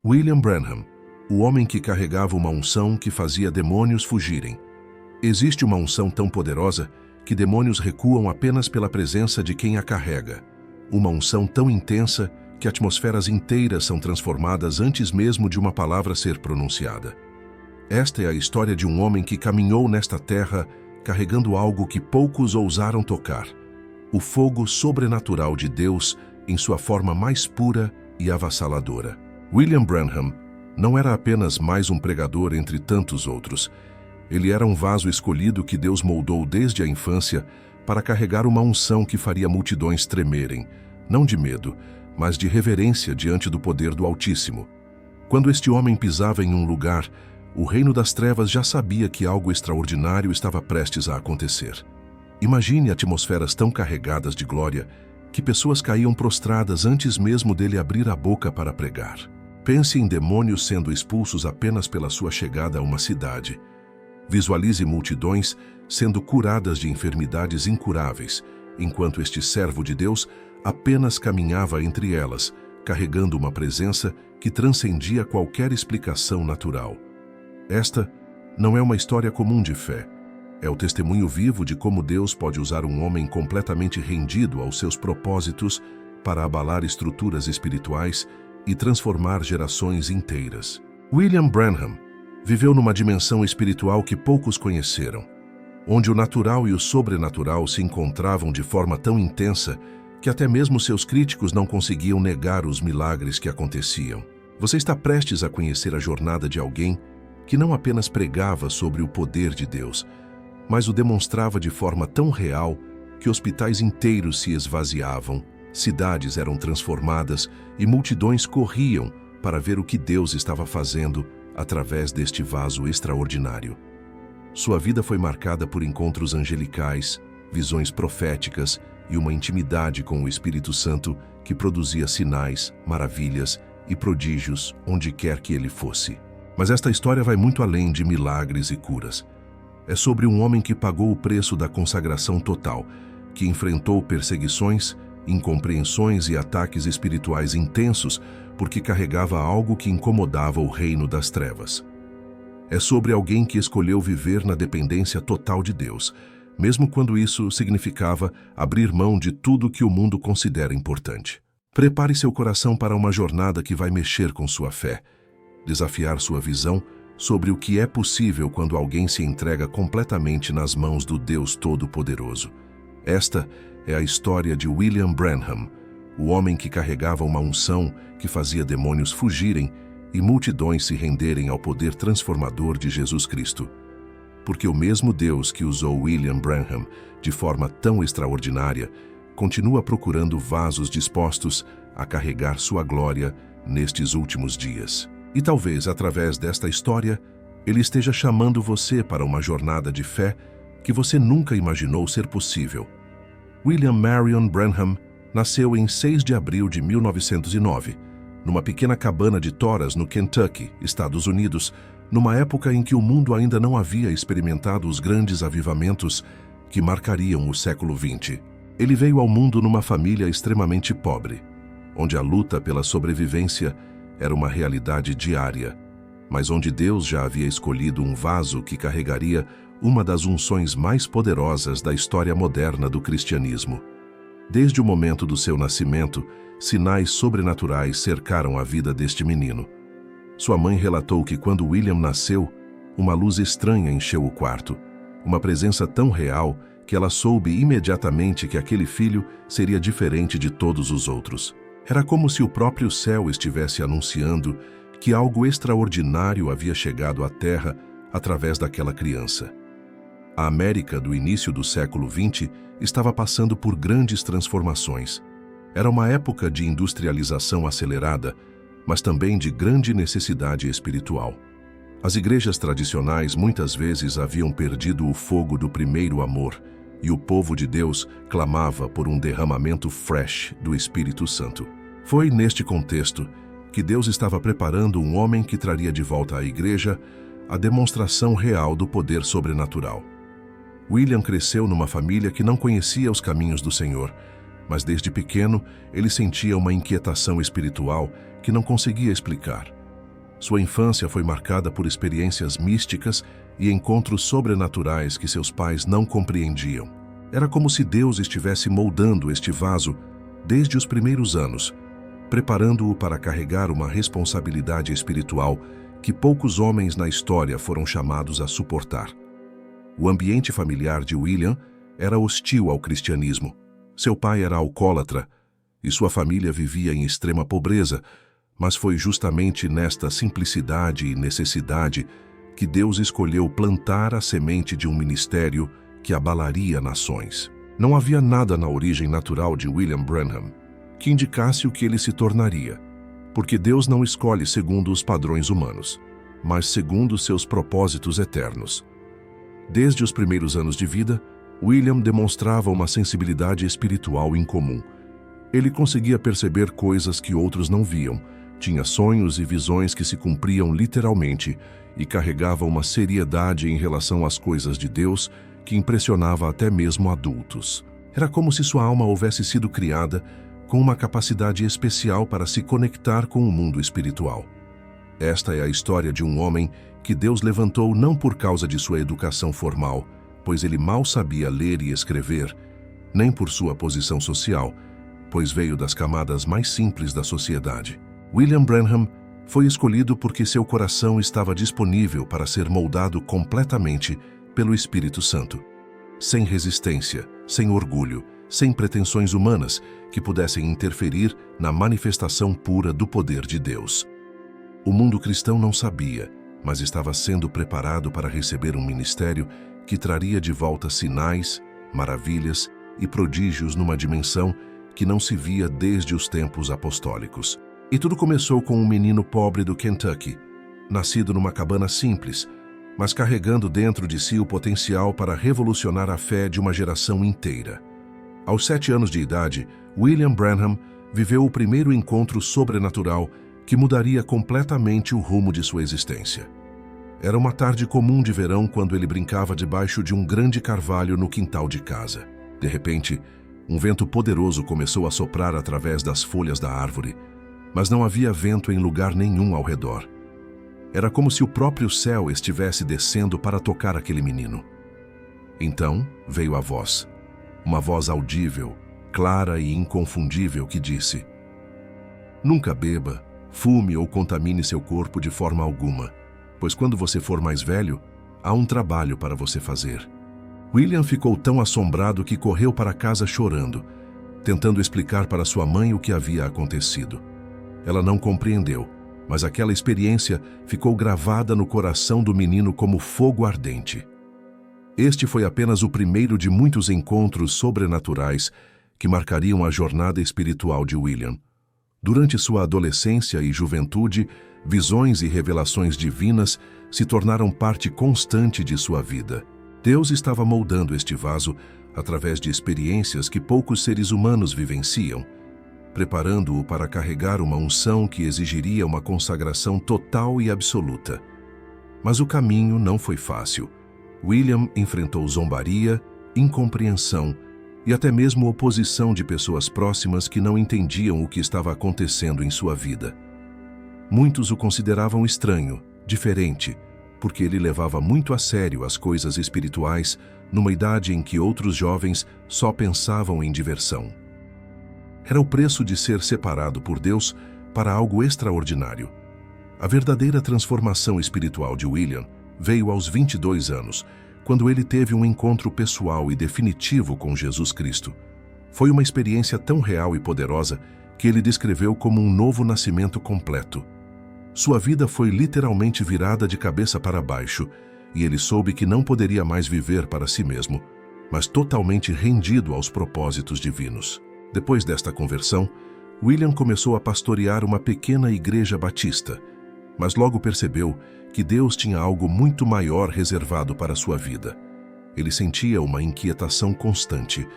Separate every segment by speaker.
Speaker 1: William Branham, o homem que carregava uma unção que fazia demônios fugirem. Existe uma unção tão poderosa que demônios recuam apenas pela presença de quem a carrega. Uma unção tão intensa que atmosferas inteiras são transformadas antes mesmo de uma palavra ser pronunciada. Esta é a história de um homem que caminhou nesta terra carregando algo que poucos ousaram tocar: o fogo sobrenatural de Deus em sua forma mais pura e avassaladora. William Branham não era apenas mais um pregador entre tantos outros. Ele era um vaso escolhido que Deus moldou desde a infância para carregar uma unção que faria multidões tremerem, não de medo, mas de reverência diante do poder do Altíssimo. Quando este homem pisava em um lugar, o reino das trevas já sabia que algo extraordinário estava prestes a acontecer. Imagine atmosferas tão carregadas de glória que pessoas caíam prostradas antes mesmo dele abrir a boca para pregar. Pense em demônios sendo expulsos apenas pela sua chegada a uma cidade. Visualize multidões sendo curadas de enfermidades incuráveis, enquanto este servo de Deus apenas caminhava entre elas, carregando uma presença que transcendia qualquer explicação natural. Esta não é uma história comum de fé. É o testemunho vivo de como Deus pode usar um homem completamente rendido aos seus propósitos para abalar estruturas espirituais e transformar gerações inteiras. William Branham viveu numa dimensão espiritual que poucos conheceram, onde o natural e o sobrenatural se encontravam de forma tão intensa que até mesmo seus críticos não conseguiam negar os milagres que aconteciam. Você está prestes a conhecer a jornada de alguém que não apenas pregava sobre o poder de Deus, mas o demonstrava de forma tão real que hospitais inteiros se esvaziavam, cidades eram transformadas e multidões corriam para ver o que Deus estava fazendo através deste vaso extraordinário. Sua vida foi marcada por encontros angelicais, visões proféticas e uma intimidade com o Espírito Santo que produzia sinais, maravilhas e prodígios onde quer que ele fosse. Mas esta história vai muito além de milagres e curas. É sobre um homem que pagou o preço da consagração total, que enfrentou perseguições, incompreensões e ataques espirituais intensos porque carregava algo que incomodava o reino das trevas. É sobre alguém que escolheu viver na dependência total de Deus, mesmo quando isso significava abrir mão de tudo que o mundo considera importante. Prepare seu coração para uma jornada que vai mexer com sua fé, desafiar sua visão sobre o que é possível quando alguém se entrega completamente nas mãos do Deus Todo-Poderoso. Esta é a história de William Branham, o homem que carregava uma unção que fazia demônios fugirem e multidões se renderem ao poder transformador de Jesus Cristo. Porque o mesmo Deus que usou William Branham de forma tão extraordinária continua procurando vasos dispostos a carregar sua glória nestes últimos dias. E talvez, através desta história, ele esteja chamando você para uma jornada de fé que você nunca imaginou ser possível. William Marion Branham nasceu em 6 de abril de 1909, numa pequena cabana de toras no Kentucky, Estados Unidos, numa época em que o mundo ainda não havia experimentado os grandes avivamentos que marcariam o século XX. Ele veio ao mundo numa família extremamente pobre, onde a luta pela sobrevivência era uma realidade diária, mas onde Deus já havia escolhido um vaso que carregaria uma das unções mais poderosas da história moderna do cristianismo. Desde o momento do seu nascimento, sinais sobrenaturais cercaram a vida deste menino. Sua mãe relatou que quando William nasceu, uma luz estranha encheu o quarto, uma presença tão real que ela soube imediatamente que aquele filho seria diferente de todos os outros. Era como se o próprio céu estivesse anunciando que algo extraordinário havia chegado à Terra através daquela criança. A América do início do século XX estava passando por grandes transformações. Era uma época de industrialização acelerada, mas também de grande necessidade espiritual. As igrejas tradicionais muitas vezes haviam perdido o fogo do primeiro amor, e o povo de Deus clamava por um derramamento fresh do Espírito Santo. Foi neste contexto que Deus estava preparando um homem que traria de volta à igreja a demonstração real do poder sobrenatural. William cresceu numa família que não conhecia os caminhos do Senhor, mas desde pequeno ele sentia uma inquietação espiritual que não conseguia explicar. Sua infância foi marcada por experiências místicas e encontros sobrenaturais que seus pais não compreendiam. Era como se Deus estivesse moldando este vaso desde os primeiros anos, preparando-o para carregar uma responsabilidade espiritual que poucos homens na história foram chamados a suportar. O ambiente familiar de William era hostil ao cristianismo. Seu pai era alcoólatra e sua família vivia em extrema pobreza, mas foi justamente nesta simplicidade e necessidade que Deus escolheu plantar a semente de um ministério que abalaria nações. Não havia nada na origem natural de William Branham que indicasse o que ele se tornaria, porque Deus não escolhe segundo os padrões humanos, mas segundo seus propósitos eternos. Desde os primeiros anos de vida, William demonstrava uma sensibilidade espiritual incomum. Ele conseguia perceber coisas que outros não viam, tinha sonhos e visões que se cumpriam literalmente e carregava uma seriedade em relação às coisas de Deus que impressionava até mesmo adultos. Era como se sua alma houvesse sido criada com uma capacidade especial para se conectar com o mundo espiritual. Esta é a história de um homem que Deus levantou não por causa de sua educação formal, pois ele mal sabia ler e escrever, nem por sua posição social, pois veio das camadas mais simples da sociedade. William Branham foi escolhido porque seu coração estava disponível para ser moldado completamente pelo Espírito Santo, sem resistência, sem orgulho, sem pretensões humanas que pudessem interferir na manifestação pura do poder de Deus. O mundo cristão não sabia, mas estava sendo preparado para receber um ministério que traria de volta sinais, maravilhas e prodígios numa dimensão que não se via desde os tempos apostólicos. E tudo começou com um menino pobre do Kentucky, nascido numa cabana simples, mas carregando dentro de si o potencial para revolucionar a fé de uma geração inteira. Aos 7 anos de idade, William Branham viveu o primeiro encontro sobrenatural que mudaria completamente o rumo de sua existência. Era uma tarde comum de verão quando ele brincava debaixo de um grande carvalho no quintal de casa. De repente, um vento poderoso começou a soprar através das folhas da árvore, mas não havia vento em lugar nenhum ao redor. Era como se o próprio céu estivesse descendo para tocar aquele menino. Então veio a voz, uma voz audível, clara e inconfundível que disse: "Nunca beba, fume ou contamine seu corpo de forma alguma, pois quando você for mais velho, há um trabalho para você fazer." William ficou tão assombrado que correu para casa chorando, tentando explicar para sua mãe o que havia acontecido. Ela não compreendeu, mas aquela experiência ficou gravada no coração do menino como fogo ardente. Este foi apenas o primeiro de muitos encontros sobrenaturais que marcariam a jornada espiritual de William. Durante sua adolescência e juventude, visões e revelações divinas se tornaram parte constante de sua vida. Deus estava moldando este vaso através de experiências que poucos seres humanos vivenciam, preparando-o para carregar uma unção que exigiria uma consagração total e absoluta. Mas o caminho não foi fácil. William enfrentou zombaria, incompreensão e até mesmo oposição de pessoas próximas que não entendiam o que estava acontecendo em sua vida. Muitos o consideravam estranho, diferente, porque ele levava muito a sério as coisas espirituais numa idade em que outros jovens só pensavam em diversão. Era o preço de ser separado por Deus para algo extraordinário. A verdadeira transformação espiritual de William veio aos 22 anos, quando ele teve um encontro pessoal e definitivo com Jesus Cristo. Foi uma experiência tão real e poderosa que ele descreveu como um novo nascimento completo. Sua vida foi literalmente virada de cabeça para baixo, e ele soube que não poderia mais viver para si mesmo, mas totalmente rendido aos propósitos divinos. Depois desta conversão, William começou a pastorear uma pequena igreja batista, mas logo percebeu que Deus tinha algo muito maior reservado para sua vida. Ele sentia uma inquietação constante,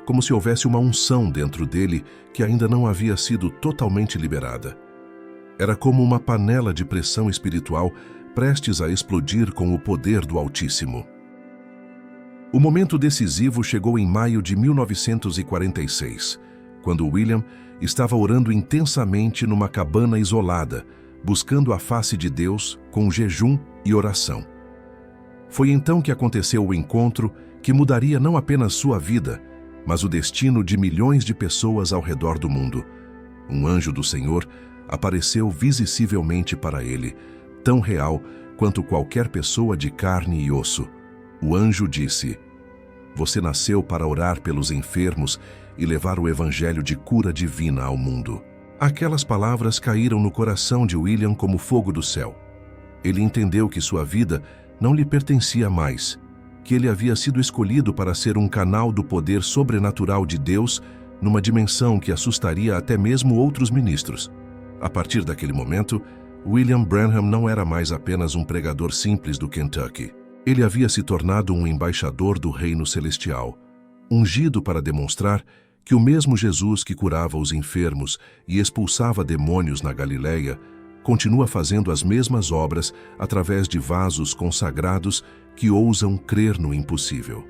Speaker 1: como se houvesse uma unção dentro dele que ainda não havia sido totalmente liberada. Era como uma panela de pressão espiritual prestes a explodir com o poder do Altíssimo. O momento decisivo chegou em maio de 1946, quando William estava orando intensamente numa cabana isolada, buscando a face de Deus com jejum e oração. Foi então que aconteceu o encontro que mudaria não apenas sua vida, mas o destino de milhões de pessoas ao redor do mundo. Um anjo do Senhor apareceu visivelmente para ele, tão real quanto qualquer pessoa de carne e osso. O anjo disse: "Você nasceu para orar pelos enfermos e levar o evangelho de cura divina ao mundo." Aquelas palavras caíram no coração de William como fogo do céu. Ele entendeu que sua vida não lhe pertencia mais, que ele havia sido escolhido para ser um canal do poder sobrenatural de Deus numa dimensão que assustaria até mesmo outros ministros. A partir daquele momento, William Branham não era mais apenas um pregador simples do Kentucky. Ele havia se tornado um embaixador do reino celestial, ungido para demonstrar que o mesmo Jesus que curava os enfermos e expulsava demônios na Galileia continua fazendo as mesmas obras através de vasos consagrados que ousam crer no impossível.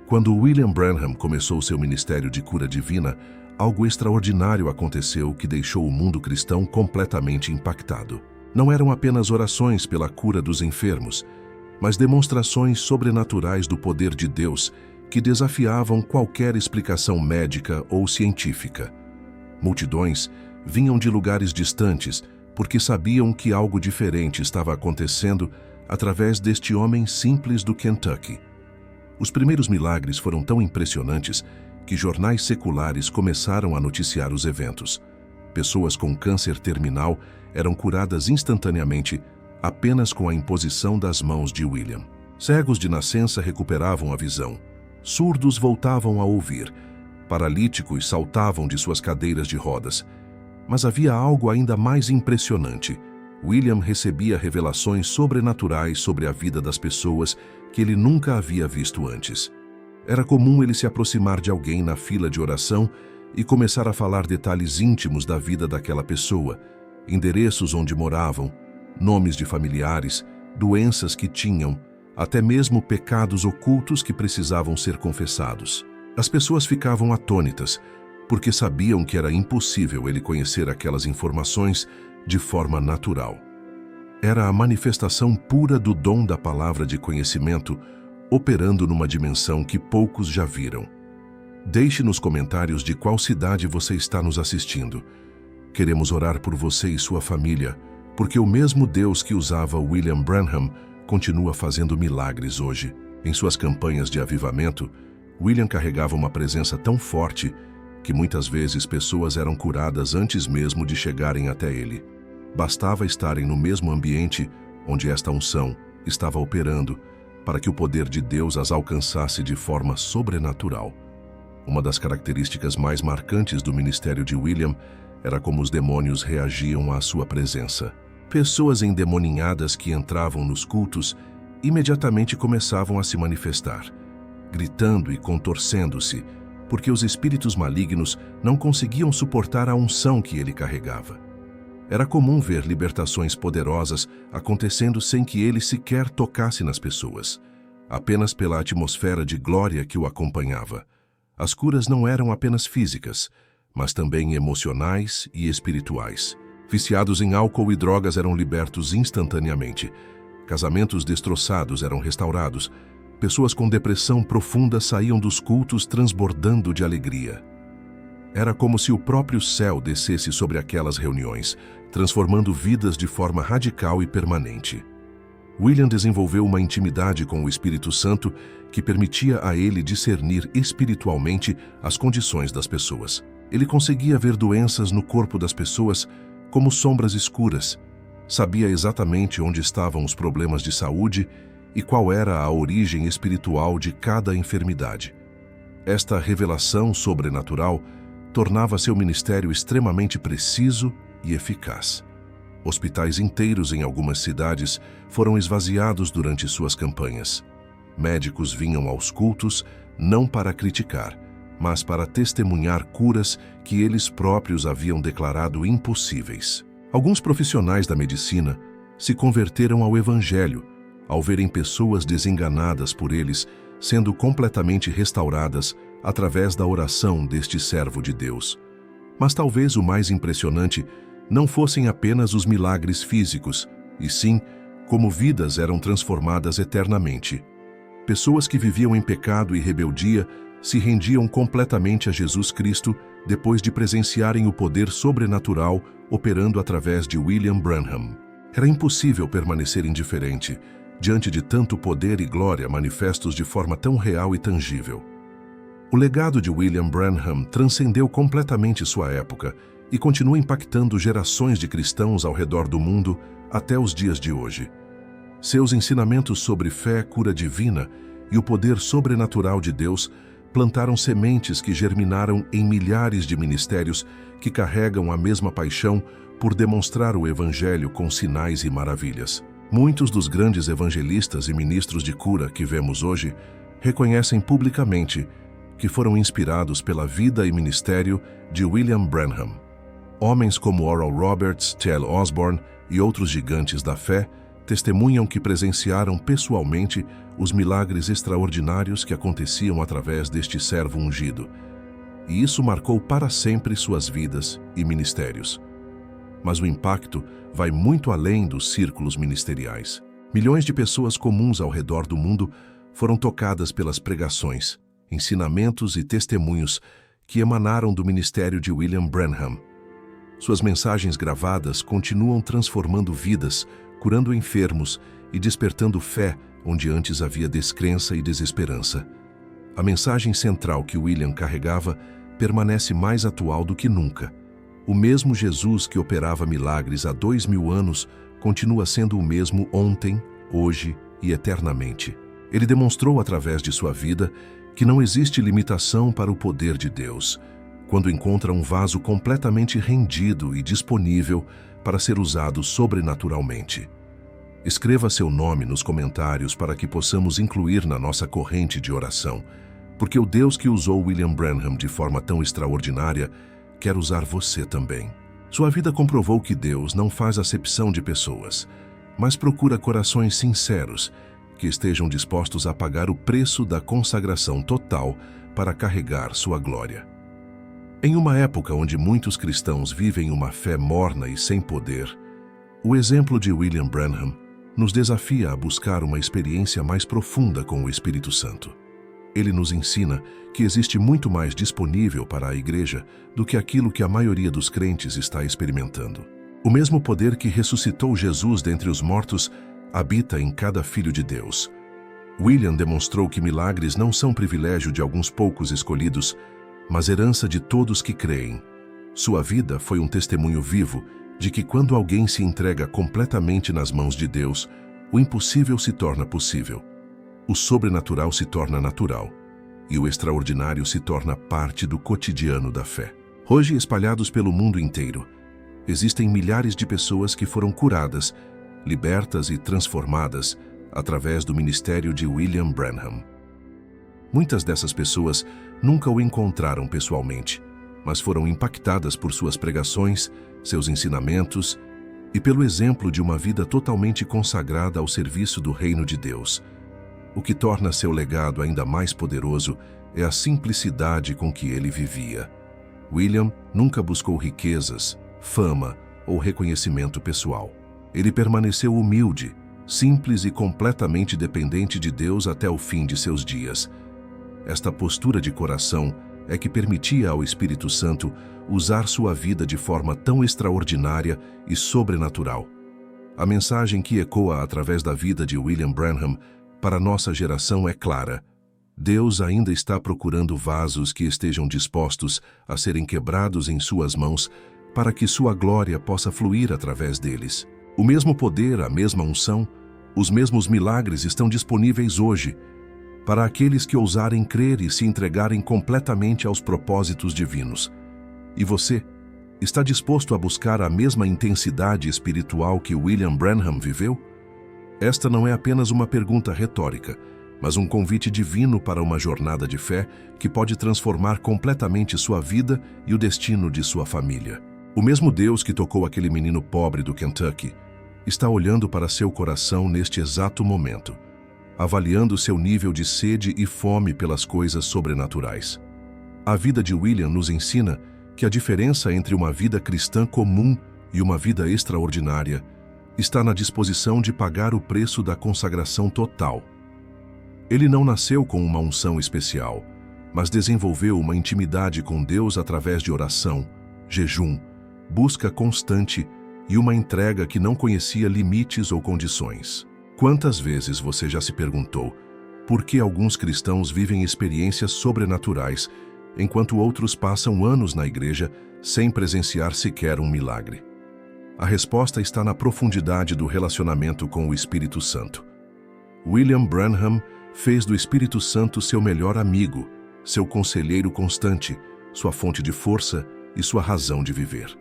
Speaker 1: Quando William Branham começou seu ministério de cura divina, algo extraordinário aconteceu que deixou o mundo cristão completamente impactado. Não eram apenas orações pela cura dos enfermos, mas demonstrações sobrenaturais do poder de Deus que desafiavam qualquer explicação médica ou científica. Multidões vinham de lugares distantes porque sabiam que algo diferente estava acontecendo através deste homem simples do Kentucky. Os primeiros milagres foram tão impressionantes que jornais seculares começaram a noticiar os eventos. Pessoas com câncer terminal eram curadas instantaneamente apenas com a imposição das mãos de William. Cegos de nascença recuperavam a visão. Surdos voltavam a ouvir. Paralíticos saltavam de suas cadeiras de rodas. Mas havia algo ainda mais impressionante. William recebia revelações sobrenaturais sobre a vida das pessoas que ele nunca havia visto antes. Era comum ele se aproximar de alguém na fila de oração e começar a falar detalhes íntimos da vida daquela pessoa, endereços onde moravam, nomes de familiares, doenças que tinham, até mesmo pecados ocultos que precisavam ser confessados. As pessoas ficavam atônitas, porque sabiam que era impossível ele conhecer aquelas informações de forma natural. Era a manifestação pura do dom da palavra de conhecimento, operando numa dimensão que poucos já viram. Deixe nos comentários de qual cidade você está nos assistindo. Queremos orar por você e sua família, porque o mesmo Deus que usava William Branham continua fazendo milagres hoje. Em suas campanhas de avivamento, William carregava uma presença tão forte que muitas vezes pessoas eram curadas antes mesmo de chegarem até ele. Bastava estarem no mesmo ambiente onde esta unção estava operando para que o poder de Deus as alcançasse de forma sobrenatural. Uma das características mais marcantes do ministério de William era como os demônios reagiam à sua presença. Pessoas endemoninhadas que entravam nos cultos imediatamente começavam a se manifestar, gritando e contorcendo-se, porque os espíritos malignos não conseguiam suportar a unção que ele carregava. Era comum ver libertações poderosas acontecendo sem que ele sequer tocasse nas pessoas, apenas pela atmosfera de glória que o acompanhava. As curas não eram apenas físicas, mas também emocionais e espirituais. Viciados em álcool e drogas eram libertos instantaneamente. Casamentos destroçados eram restaurados. Pessoas com depressão profunda saíam dos cultos transbordando de alegria. Era como se o próprio céu descesse sobre aquelas reuniões, transformando vidas de forma radical e permanente. William desenvolveu uma intimidade com o Espírito Santo que permitia a ele discernir espiritualmente as condições das pessoas. Ele conseguia ver doenças no corpo das pessoas como sombras escuras. Sabia exatamente onde estavam os problemas de saúde e qual era a origem espiritual de cada enfermidade. Esta revelação sobrenatural tornava seu ministério extremamente preciso e eficaz. Hospitais inteiros em algumas cidades foram esvaziados durante suas campanhas. Médicos vinham aos cultos não para criticar, mas para testemunhar curas que eles próprios haviam declarado impossíveis. Alguns profissionais da medicina se converteram ao Evangelho ao verem pessoas desenganadas por eles sendo completamente restauradas através da oração deste servo de Deus. Mas talvez o mais impressionante não fossem apenas os milagres físicos, e sim como vidas eram transformadas eternamente. Pessoas que viviam em pecado e rebeldia se rendiam completamente a Jesus Cristo depois de presenciarem o poder sobrenatural operando através de William Branham. Era impossível permanecer indiferente diante de tanto poder e glória manifestos de forma tão real e tangível. O legado de William Branham transcendeu completamente sua época e continua impactando gerações de cristãos ao redor do mundo até os dias de hoje. Seus ensinamentos sobre fé, cura divina e o poder sobrenatural de Deus plantaram sementes que germinaram em milhares de ministérios que carregam a mesma paixão por demonstrar o Evangelho com sinais e maravilhas. Muitos dos grandes evangelistas e ministros de cura que vemos hoje reconhecem publicamente que foram inspirados pela vida e ministério de William Branham. Homens como Oral Roberts, T.L. Osborne e outros gigantes da fé testemunham que presenciaram pessoalmente os milagres extraordinários que aconteciam através deste servo ungido. E isso marcou para sempre suas vidas e ministérios. Mas o impacto vai muito além dos círculos ministeriais. Milhões de pessoas comuns ao redor do mundo foram tocadas pelas pregações, ensinamentos e testemunhos que emanaram do ministério de William Branham. Suas mensagens gravadas continuam transformando vidas, curando enfermos e despertando fé onde antes havia descrença e desesperança. A mensagem central que William carregava permanece mais atual do que nunca. O mesmo Jesus que operava milagres há 2000 anos continua sendo o mesmo ontem, hoje e eternamente. Ele demonstrou através de sua vida que não existe limitação para o poder de Deus, quando encontra um vaso completamente rendido e disponível para ser usado sobrenaturalmente. Escreva seu nome nos comentários para que possamos incluir na nossa corrente de oração, porque o Deus que usou William Branham de forma tão extraordinária quer usar você também. Sua vida comprovou que Deus não faz acepção de pessoas, mas procura corações sinceros que estejam dispostos a pagar o preço da consagração total para carregar sua glória. Em uma época onde muitos cristãos vivem uma fé morna e sem poder, o exemplo de William Branham nos desafia a buscar uma experiência mais profunda com o Espírito Santo. Ele nos ensina que existe muito mais disponível para a igreja do que aquilo que a maioria dos crentes está experimentando. O mesmo poder que ressuscitou Jesus dentre os mortos habita em cada filho de Deus. William demonstrou que milagres não são privilégio de alguns poucos escolhidos, mas herança de todos que creem. Sua vida foi um testemunho vivo de que quando alguém se entrega completamente nas mãos de Deus, o impossível se torna possível. O sobrenatural se torna natural e o extraordinário se torna parte do cotidiano da fé. Hoje, espalhados pelo mundo inteiro, existem milhares de pessoas que foram curadas, libertas e transformadas através do ministério de William Branham. Muitas dessas pessoas nunca o encontraram pessoalmente, mas foram impactadas por suas pregações, seus ensinamentos e pelo exemplo de uma vida totalmente consagrada ao serviço do reino de Deus. O que torna seu legado ainda mais poderoso é a simplicidade com que ele vivia. William nunca buscou riquezas, fama ou reconhecimento pessoal. Ele permaneceu humilde, simples e completamente dependente de Deus até o fim de seus dias. Esta postura de coração é que permitia ao Espírito Santo usar sua vida de forma tão extraordinária e sobrenatural. A mensagem que ecoa através da vida de William Branham para nossa geração é clara. Deus ainda está procurando vasos que estejam dispostos a serem quebrados em suas mãos para que sua glória possa fluir através deles. O mesmo poder, a mesma unção, os mesmos milagres estão disponíveis hoje para aqueles que ousarem crer e se entregarem completamente aos propósitos divinos. E você, está disposto a buscar a mesma intensidade espiritual que William Branham viveu? Esta não é apenas uma pergunta retórica, mas um convite divino para uma jornada de fé que pode transformar completamente sua vida e o destino de sua família. O mesmo Deus que tocou aquele menino pobre do Kentucky está olhando para seu coração neste exato momento, avaliando seu nível de sede e fome pelas coisas sobrenaturais. A vida de William nos ensina que a diferença entre uma vida cristã comum e uma vida extraordinária, está na disposição de pagar o preço da consagração total. Ele não nasceu com uma unção especial, mas desenvolveu uma intimidade com Deus através de oração, jejum, busca constante e uma entrega que não conhecia limites ou condições. Quantas vezes você já se perguntou por que alguns cristãos vivem experiências sobrenaturais, enquanto outros passam anos na igreja sem presenciar sequer um milagre? A resposta está na profundidade do relacionamento com o Espírito Santo. William Branham fez do Espírito Santo seu melhor amigo, seu conselheiro constante, sua fonte de força e sua razão de viver.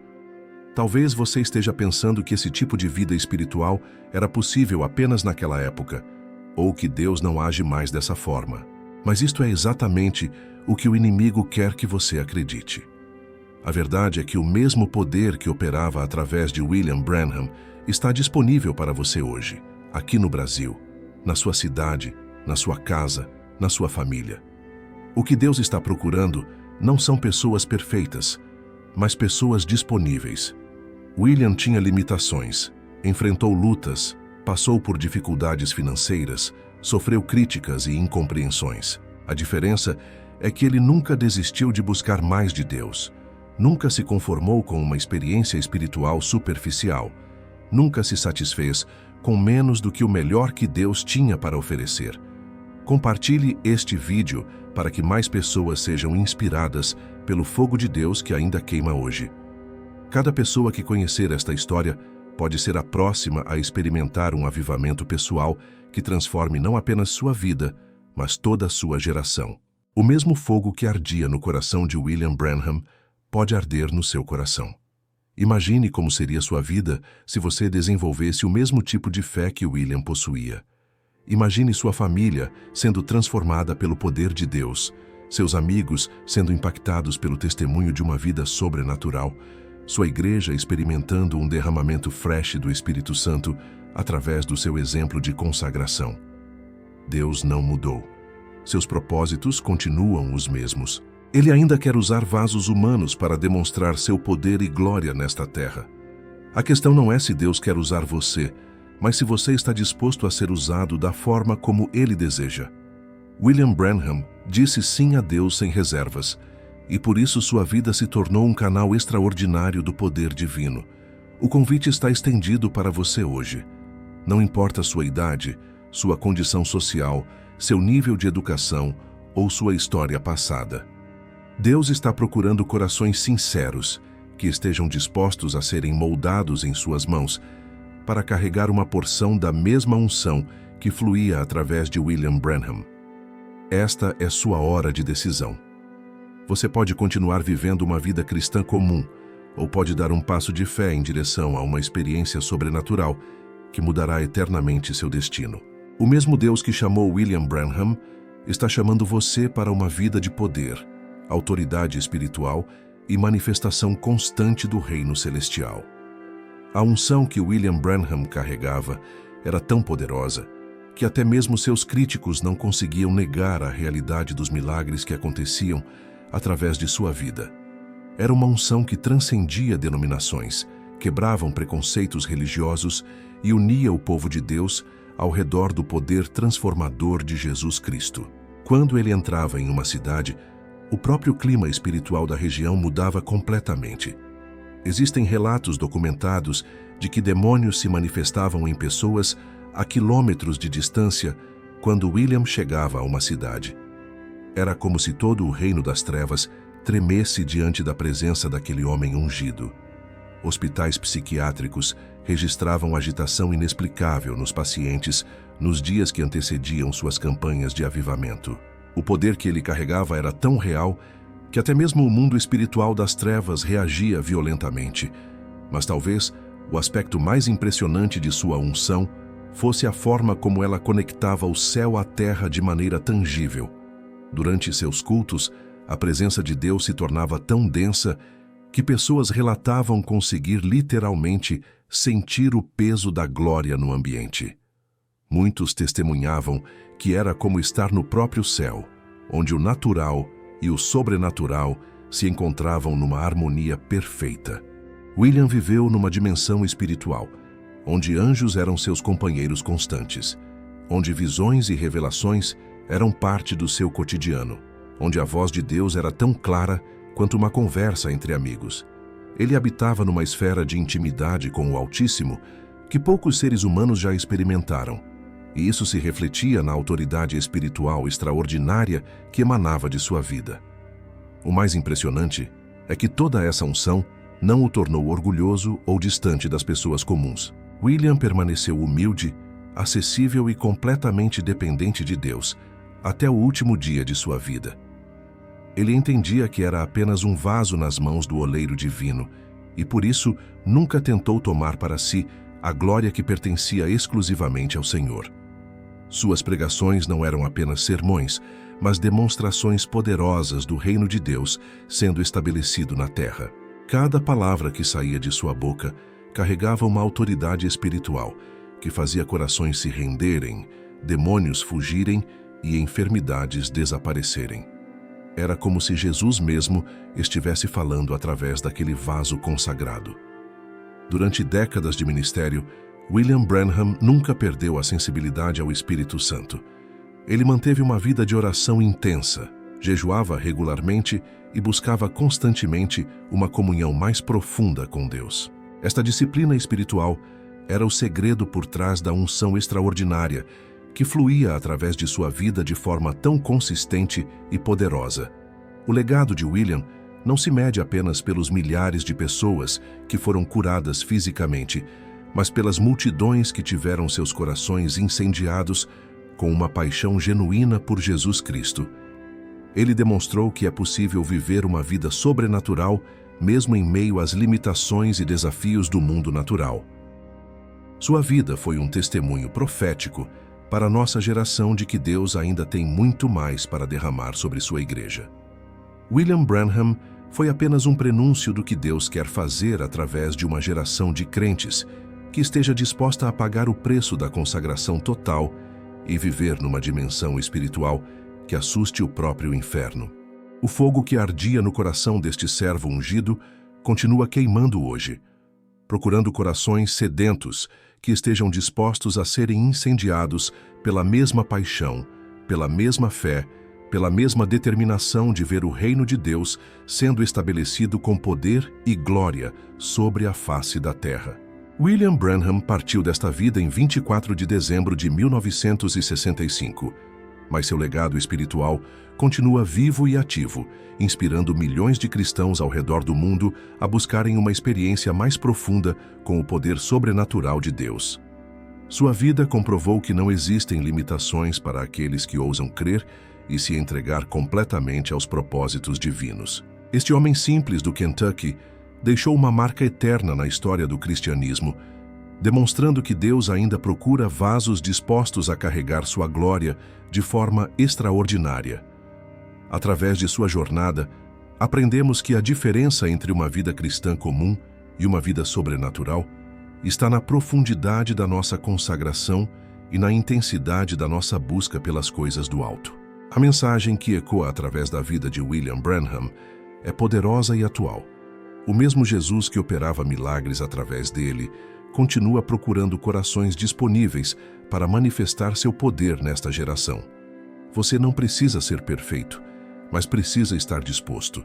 Speaker 1: Talvez você esteja pensando que esse tipo de vida espiritual era possível apenas naquela época, ou que Deus não age mais dessa forma. Mas isto é exatamente o que o inimigo quer que você acredite. A verdade é que o mesmo poder que operava através de William Branham está disponível para você hoje, aqui no Brasil, na sua cidade, na sua casa, na sua família. O que Deus está procurando não são pessoas perfeitas, mas pessoas disponíveis. William tinha limitações, enfrentou lutas, passou por dificuldades financeiras, sofreu críticas e incompreensões. A diferença é que ele nunca desistiu de buscar mais de Deus, nunca se conformou com uma experiência espiritual superficial, nunca se satisfez com menos do que o melhor que Deus tinha para oferecer. Compartilhe este vídeo para que mais pessoas sejam inspiradas pelo fogo de Deus que ainda queima hoje. Cada pessoa que conhecer esta história pode ser a próxima a experimentar um avivamento pessoal que transforme não apenas sua vida, mas toda a sua geração. O mesmo fogo que ardia no coração de William Branham pode arder no seu coração. Imagine como seria sua vida se você desenvolvesse o mesmo tipo de fé que William possuía. Imagine sua família sendo transformada pelo poder de Deus, seus amigos sendo impactados pelo testemunho de uma vida sobrenatural, sua igreja experimentando um derramamento fresh do Espírito Santo através do seu exemplo de consagração. Deus não mudou. Seus propósitos continuam os mesmos. Ele ainda quer usar vasos humanos para demonstrar seu poder e glória nesta terra. A questão não é se Deus quer usar você, mas se você está disposto a ser usado da forma como Ele deseja. William Branham disse sim a Deus sem reservas, e por isso sua vida se tornou um canal extraordinário do poder divino. O convite está estendido para você hoje. Não importa sua idade, sua condição social, seu nível de educação ou sua história passada. Deus está procurando corações sinceros, que estejam dispostos a serem moldados em suas mãos, para carregar uma porção da mesma unção que fluía através de William Branham. Esta é sua hora de decisão. Você pode continuar vivendo uma vida cristã comum, ou pode dar um passo de fé em direção a uma experiência sobrenatural que mudará eternamente seu destino. O mesmo Deus que chamou William Branham está chamando você para uma vida de poder, autoridade espiritual e manifestação constante do reino celestial. A unção que William Branham carregava era tão poderosa que até mesmo seus críticos não conseguiam negar a realidade dos milagres que aconteciam através de sua vida. Era uma unção que transcendia denominações, quebravam preconceitos religiosos e unia o povo de Deus ao redor do poder transformador de Jesus Cristo. Quando ele entrava em uma cidade, o próprio clima espiritual da região mudava completamente. Existem relatos documentados de que demônios se manifestavam em pessoas a quilômetros de distância quando William chegava a uma cidade. Era como se todo o reino das trevas tremesse diante da presença daquele homem ungido. Hospitais psiquiátricos registravam agitação inexplicável nos pacientes nos dias que antecediam suas campanhas de avivamento. O poder que ele carregava era tão real que até mesmo o mundo espiritual das trevas reagia violentamente. Mas talvez o aspecto mais impressionante de sua unção fosse a forma como ela conectava o céu à terra de maneira tangível. Durante seus cultos, a presença de Deus se tornava tão densa que pessoas relatavam conseguir literalmente sentir o peso da glória no ambiente. Muitos testemunhavam que era como estar no próprio céu, onde o natural e o sobrenatural se encontravam numa harmonia perfeita. William viveu numa dimensão espiritual, onde anjos eram seus companheiros constantes, onde visões e revelações eram parte do seu cotidiano, onde a voz de Deus era tão clara quanto uma conversa entre amigos. Ele habitava numa esfera de intimidade com o Altíssimo que poucos seres humanos já experimentaram, e isso se refletia na autoridade espiritual extraordinária que emanava de sua vida. O mais impressionante é que toda essa unção não o tornou orgulhoso ou distante das pessoas comuns. William permaneceu humilde, acessível e completamente dependente de Deus até o último dia de sua vida. Ele entendia que era apenas um vaso nas mãos do oleiro divino e, por isso, nunca tentou tomar para si a glória que pertencia exclusivamente ao Senhor. Suas pregações não eram apenas sermões, mas demonstrações poderosas do reino de Deus sendo estabelecido na terra. Cada palavra que saía de sua boca carregava uma autoridade espiritual que fazia corações se renderem, demônios fugirem e enfermidades desaparecerem. Era como se Jesus mesmo estivesse falando através daquele vaso consagrado. Durante décadas de ministério, William Branham nunca perdeu a sensibilidade ao Espírito Santo. Ele manteve uma vida de oração intensa, jejuava regularmente e buscava constantemente uma comunhão mais profunda com Deus. Esta disciplina espiritual era o segredo por trás da unção extraordinária que fluía através de sua vida de forma tão consistente e poderosa. O legado de William não se mede apenas pelos milhares de pessoas que foram curadas fisicamente, mas pelas multidões que tiveram seus corações incendiados com uma paixão genuína por Jesus Cristo. Ele demonstrou que é possível viver uma vida sobrenatural mesmo em meio às limitações e desafios do mundo natural. Sua vida foi um testemunho profético para a nossa geração de que Deus ainda tem muito mais para derramar sobre sua igreja. William Branham foi apenas um prenúncio do que Deus quer fazer através de uma geração de crentes que esteja disposta a pagar o preço da consagração total e viver numa dimensão espiritual que assuste o próprio inferno. O fogo que ardia no coração deste servo ungido continua queimando hoje, procurando corações sedentos que estejam dispostos a serem incendiados pela mesma paixão, pela mesma fé, pela mesma determinação de ver o reino de Deus sendo estabelecido com poder e glória sobre a face da terra. William Branham partiu desta vida em 24 de dezembro de 1965, mas seu legado espiritual continua vivo e ativo, inspirando milhões de cristãos ao redor do mundo a buscarem uma experiência mais profunda com o poder sobrenatural de Deus. Sua vida comprovou que não existem limitações para aqueles que ousam crer e se entregar completamente aos propósitos divinos. Este homem simples do Kentucky deixou uma marca eterna na história do cristianismo, demonstrando que Deus ainda procura vasos dispostos a carregar sua glória de forma extraordinária. Através de sua jornada, aprendemos que a diferença entre uma vida cristã comum e uma vida sobrenatural está na profundidade da nossa consagração e na intensidade da nossa busca pelas coisas do alto. A mensagem que ecoa através da vida de William Branham é poderosa e atual. O mesmo Jesus que operava milagres através dele continua procurando corações disponíveis para manifestar seu poder nesta geração. Você não precisa ser perfeito, mas precisa estar disposto.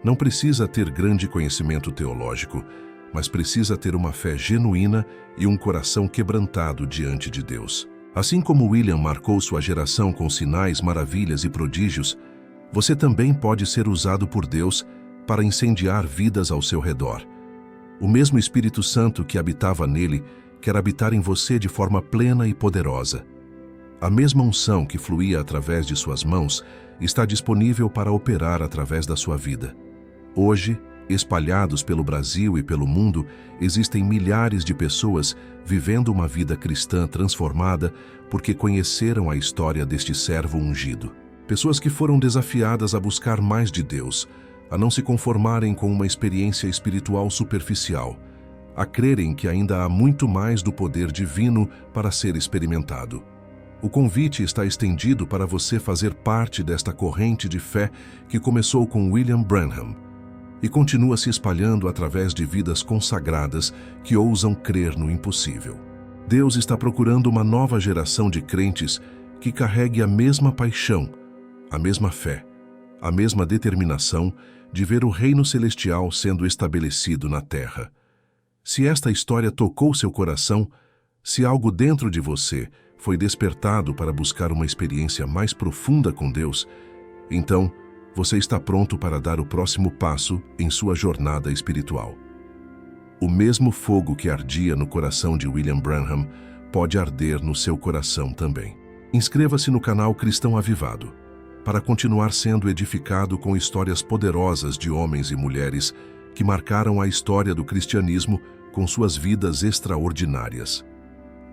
Speaker 1: Não precisa ter grande conhecimento teológico, mas precisa ter uma fé genuína e um coração quebrantado diante de Deus. Assim como William marcou sua geração com sinais, maravilhas e prodígios, você também pode ser usado por Deus para incendiar vidas ao seu redor. O mesmo Espírito Santo que habitava nele quer habitar em você de forma plena e poderosa. A mesma unção que fluía através de suas mãos está disponível para operar através da sua vida. Hoje, espalhados pelo Brasil e pelo mundo, existem milhares de pessoas vivendo uma vida cristã transformada porque conheceram a história deste servo ungido. Pessoas que foram desafiadas a buscar mais de Deus, a não se conformarem com uma experiência espiritual superficial, a crerem que ainda há muito mais do poder divino para ser experimentado. O convite está estendido para você fazer parte desta corrente de fé que começou com William Branham e continua se espalhando através de vidas consagradas que ousam crer no impossível. Deus está procurando uma nova geração de crentes que carregue a mesma paixão, a mesma fé, a mesma determinação de ver o reino celestial sendo estabelecido na terra. Se esta história tocou seu coração, se algo dentro de você foi despertado para buscar uma experiência mais profunda com Deus, então você está pronto para dar o próximo passo em sua jornada espiritual. O mesmo fogo que ardia no coração de William Branham pode arder no seu coração também. Inscreva-se no canal Cristão Avivado para continuar sendo edificado com histórias poderosas de homens e mulheres que marcaram a história do cristianismo com suas vidas extraordinárias.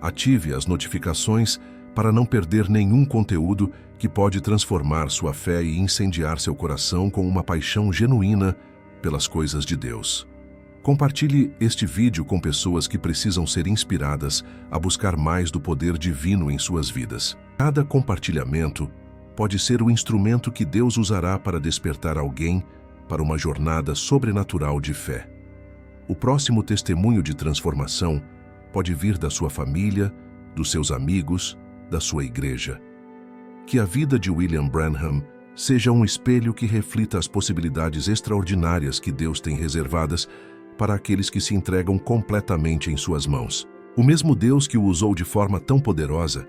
Speaker 1: Ative as notificações para não perder nenhum conteúdo que pode transformar sua fé e incendiar seu coração com uma paixão genuína pelas coisas de Deus. Compartilhe este vídeo com pessoas que precisam ser inspiradas a buscar mais do poder divino em suas vidas. Cada compartilhamento pode ser o instrumento que Deus usará para despertar alguém para uma jornada sobrenatural de fé. O próximo testemunho de transformação pode vir da sua família, dos seus amigos, da sua igreja. Que a vida de William Branham seja um espelho que reflita as possibilidades extraordinárias que Deus tem reservadas para aqueles que se entregam completamente em suas mãos. O mesmo Deus que o usou de forma tão poderosa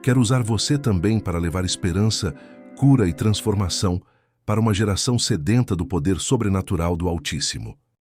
Speaker 1: quer usar você também para levar esperança, cura e transformação para uma geração sedenta do poder sobrenatural do Altíssimo.